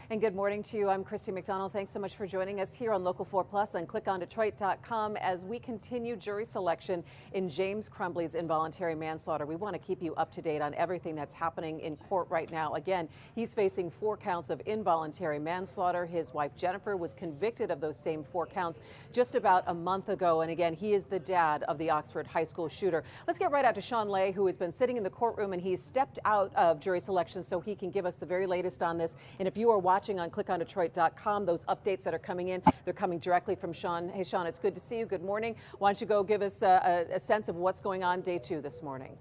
And good morning to you. I'm Christy McDonald. Thanks so much for joining us here on Local 4 Plus and clickondetroit.com as we continue jury selection in James Crumbley's involuntary manslaughter. We want to keep you up to date on everything that's happening in court right now. Again, he's facing 4 counts of involuntary manslaughter. His wife Jennifer was convicted of those same 4 counts just about a month ago. And again, he is the dad of the Oxford High School shooter. Let's get right out to Shawn Ley, who has been sitting in the courtroom, and he's stepped out of jury selection so he can give us the very latest on this. And if you are watching on clickondetroit.com, those updates that are coming in, they're coming directly from Shawn. Hey, Shawn, it's good to see you. Good morning. Why don't you go give us a sense of what's going on day 2 this morning?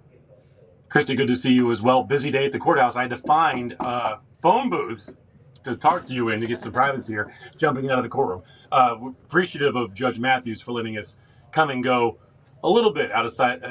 Christy, good to see you as well. Busy day at the courthouse. I had to find phone booths to talk to you in to get some privacy here, jumping out of the courtroom. We're appreciative of Judge Matthews for letting us come and go a little bit out of sight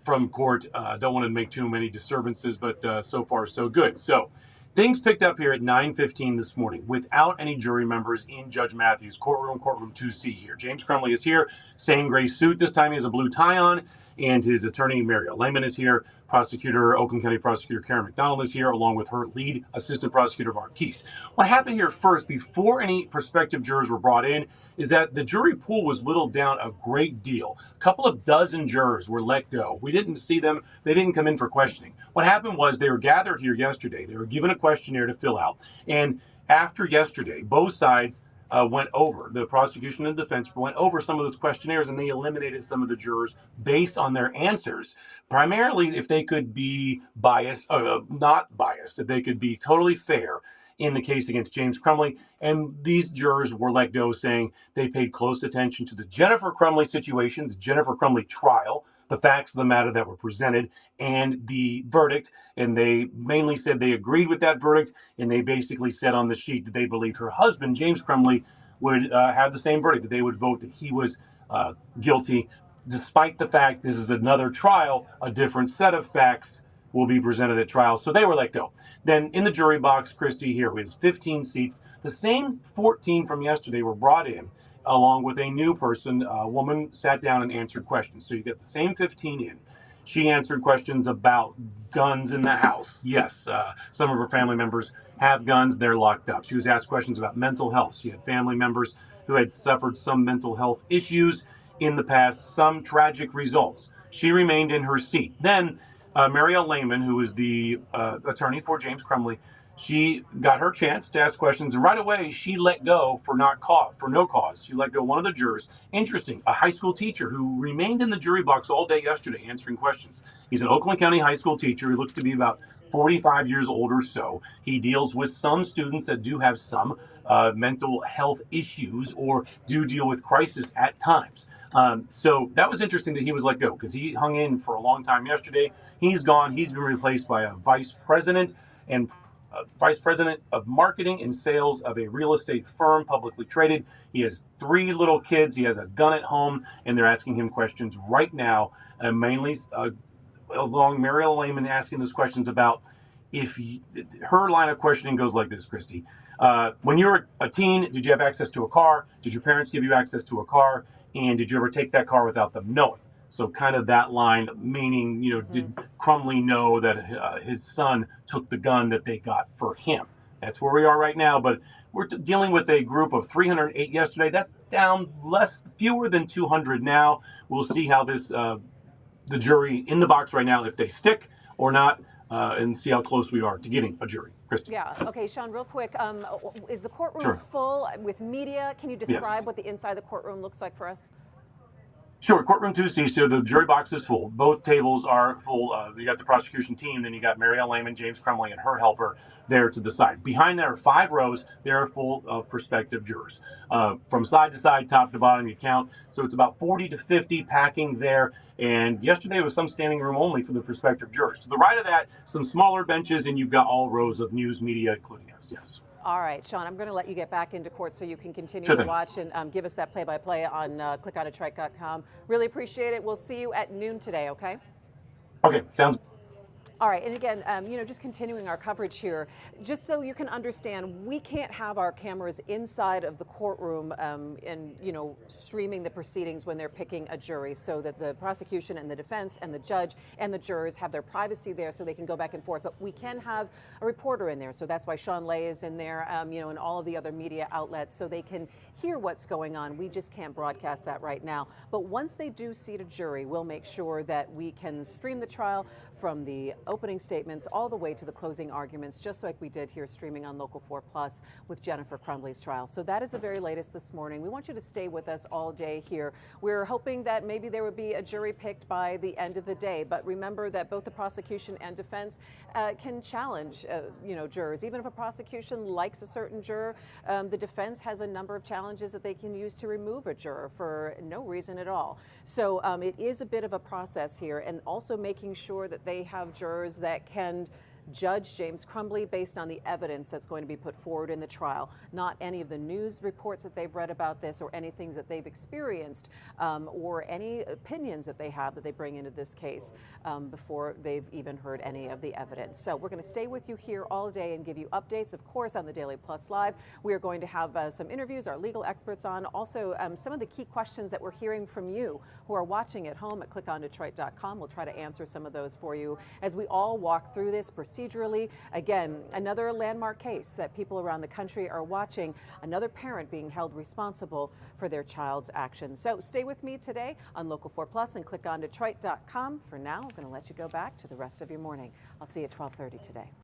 from court. Don't want to make too many disturbances, but so far so good. So things picked up here at 9:15 this morning without any jury members in Judge Matthews' courtroom 2C here. James Crumbley is here, same gray suit. This time he has a blue tie on, and his attorney, Mary Lehman, is here. Oakland County Prosecutor Karen McDonald is here, along with her lead assistant prosecutor, Mark Keese. What happened here first, before any prospective jurors were brought in, is that the jury pool was whittled down a great deal. A couple of dozen jurors were let go. We didn't see them. They didn't come in for questioning. What happened was they were gathered here yesterday. They were given a questionnaire to fill out. And after yesterday, both sides went over, the prosecution and defense went over some of those questionnaires, and they eliminated some of the jurors based on their answers, primarily if they could be biased, not biased, if they could be totally fair in the case against James Crumbley. And these jurors were let go, saying they paid close attention to the Jennifer Crumbley situation, the Jennifer Crumbley trial, the facts of the matter that were presented, and the verdict. And they mainly said they agreed with that verdict, and they basically said on the sheet that they believed her husband, James Crumbley, would have the same verdict, that they would vote that he was guilty, despite the fact this is another trial, a different set of facts will be presented at trial. So they were let go. Then in the jury box, Christy, here with 15 seats, the same 14 from yesterday were brought in, along with a new person. A woman sat down and answered questions. So you get the same 15 in. She answered questions about guns in the house. Yes, some of her family members have guns. They're locked up. She was asked questions about mental health. She had family members who had suffered some mental health issues in the past, some tragic results. She remained in her seat. Then Mary Lehman, who is the attorney for James Crumbley, she got her chance to ask questions, and right away she let go for no cause. She let go one of the jurors. Interesting, a high school teacher who remained in the jury box all day yesterday answering questions. He's an Oakland County high school teacher. He looks to be about 45 years old or so. He deals with some students that do have some mental health issues or do deal with crisis at times. So that was interesting that he was let go, because he hung in for a long time yesterday. He's gone. He's been replaced by a vice president of marketing and sales of a real estate firm, publicly traded. He has 3 little kids. He has a gun at home, and they're asking him questions right now, mainly along Mary Lehman asking those questions about her line of questioning goes like this, Christy. When you were a teen, did you have access to a car? Did your parents give you access to a car? And did you ever take that car without them knowing? So kind of that line, meaning, did Crumbley know that his son took the gun that they got for him? That's where we are right now. But we're dealing with a group of 308 yesterday. That's down fewer than 200 now. We'll see how this, the jury in the box right now, if they stick or not, and see how close we are to getting a jury. Christy. Yeah. Okay, Shawn, real quick, is the courtroom full with media? Can you describe what the inside of the courtroom looks like for us? Sure. Courtroom 2C, so the jury box is full. Both tables are full. You got the prosecution team, then you got Mary Lehman, James Crumbley, and her helper there to the side. Behind there are 5 rows. They are full of prospective jurors. From side to side, top to bottom, you count. So it's about 40 to 50 packing there. And yesterday was some standing room only for the prospective jurors. To the right of that, some smaller benches, and you've got all rows of news media, including us. Yes. All right, Shawn, I'm going to let you get back into court so you can continue to watch and give us that play-by-play on clickondetroit.com. Really appreciate it. We'll see you at noon today, okay? Okay, sounds All right, and again, just continuing our coverage here, just so you can understand, we can't have our cameras inside of the courtroom and, streaming the proceedings when they're picking a jury, so that the prosecution and the defense and the judge and the jurors have their privacy there so they can go back and forth. But we can have a reporter in there, so that's why Shawn Ley is in there, and all of the other media outlets, so they can hear what's going on. We just can't broadcast that right now. But once they do seat a jury, we'll make sure that we can stream the trial from the opening statements all the way to the closing arguments, just like we did here streaming on Local 4 Plus with Jennifer Crumbley's trial. So that is the very latest this morning. We want you to stay with us all day here. We're hoping that maybe there would be a jury picked by the end of the day, but remember that both the prosecution and defense can challenge, jurors. Even if a prosecution likes a certain juror, the defense has a number of challenges that they can use to remove a juror for no reason at all. So it is a bit of a process here, and also making sure that they have jurors that can judge James Crumbley based on the evidence that's going to be put forward in the trial, not any of the news reports that they've read about this or any things that they've experienced or any opinions that they have that they bring into this case before they've even heard any of the evidence. So we're going to stay with you here all day and give you updates, of course, on the Daily Plus Live. We are going to have some interviews, our legal experts on, also some of the key questions that we're hearing from you who are watching at home at clickondetroit.com. We'll try to answer some of those for you as we all walk through this procedurally. Again, another landmark case that people around the country are watching, another parent being held responsible for their child's actions. So stay with me today on Local 4 Plus and clickondetroit.com. For now, I'm going to let you go back to the rest of your morning. I'll see you at 12:30 today.